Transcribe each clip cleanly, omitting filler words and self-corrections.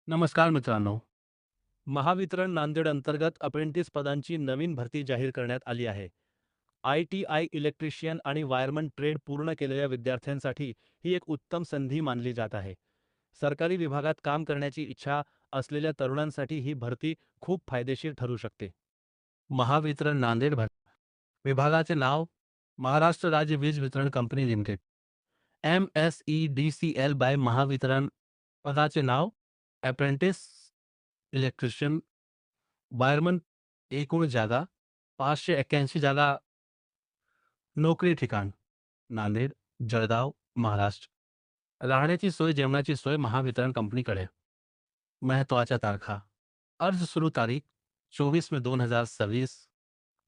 नमस्कार मित्रांनो. महावितरण नांदेड अंतर्गत अप्रेंटिस पदांची नवीन भरती जाहीर करण्यात आली आहे. ITI इलेक्ट्रिशियन आणि वायरमन ट्रेड पूर्ण केलेल्या विद्यार्थ्यांसाठी ही एक उत्तम संधी मानली जात आहे. सरकारी विभागात काम करण्याची इच्छा असलेल्या तरुणांसाठी ही भरती खूप फायदेशीर ठरू शकते. महावितरण नांदेड विभागाचे नाव महाराष्ट्र राज्य वीज वितरण company limited MSEDCL by Mahavitaran. पदाचे नाव अप्रेंटिस इलेक्ट्रिशियन वायरमन. एकूण जागा 581 जागा. नोकरी ठिकाण नांदेड, जळगाव, महाराष्ट्र. राहण्याची सोय, जेवणाची सोय महावितरण कंपनीकडे. महत्त्वाच्या तारखा. अर्ज सुरू तारीख 24 मे 2026.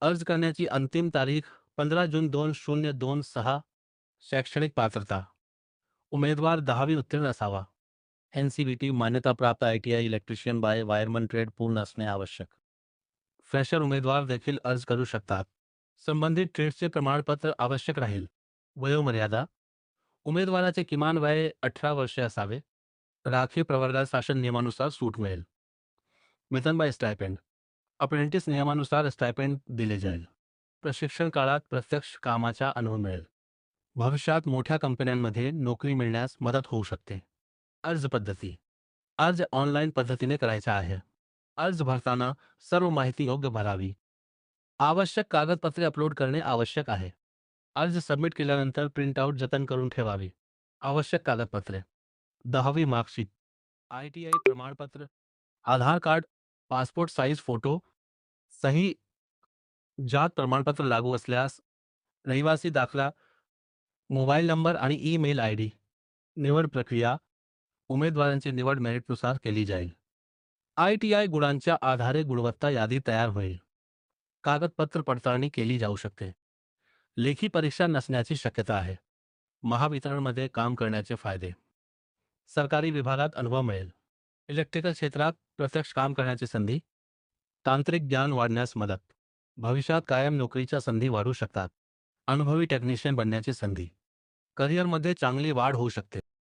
अर्ज करण्याची अंतिम तारीख 15 जून 2026. शैक्षणिक पात्रता. उमेदवार 10वी उत्तीर्ण असावा. NCVT मान्यताप्राप्त ITI electrician by wireman trade पूर्ण असणे आवश्यक. फ्रेशर उमेदवार देखील अर्ज करू शकतात. संबंधित ट्रेडचे प्रमाणपत्र आवश्यक राहील. वयोमर्यादा. उमेदवाराचे किमान वय 18 वर्षे असावे. राखीव प्रवर्गात शासन नियमानुसार सूट मिळेल. वेतन बाय स्टायपेंड. अप्रेंटिस नियमानुसार स्टायपेंड दिले जाईल. प्रशिक्षण काळात प्रत्यक्ष कामाचा अनुभव मिळेल. भविष्यात मोठ्या कंपन्यांमध्ये नोकरी मिळण्यास मदत होऊ शकते. अर्ज पद्धती. अर्ज ऑनलाईन पद्धतीने करायचा आहे. अर्ज भरताना सर्व माहिती योग्य भरावी. आवश्यक कागदपत्रे अपलोड करणे आवश्यक आहे. अर्ज सबमिट केल्यानंतर प्रिंटआउट जतन करून ठेवावी. आवश्यक कागदपत्रे. 10वी मार्कशीट, ITI प्रमाणपत्र, आधार कार्ड, पासपोर्ट साईज फोटो, सही. जात प्रमाणपत्र लागू असल्यास रहिवासी दाखला, मोबाईल नंबर आणि ईमेल ID. निवड प्रक्रिया. उमेदवारांची निवड मेरिटनुसार केली जाईल. ITI गुणांच्या आधारे गुणवत्ता यादी तयार होईल. कागदपत्र पडताळणी केली जाऊ शकते. लेखी परीक्षा नसण्याची शक्यता आहे. महावितरणमध्ये काम करण्याचे फायदे. सरकारी विभागात अनुभव मिळेल. इलेक्ट्रिकल क्षेत्रात प्रत्यक्ष काम करण्याची संधी. तांत्रिक ज्ञान वाढण्यास मदत. भविष्यात कायम नोकरीच्या संधी वाढू शकतात. अनुभवी टेक्निशियन बनण्याची संधी. करिअरमध्ये चांगली वाढ होऊ शकते.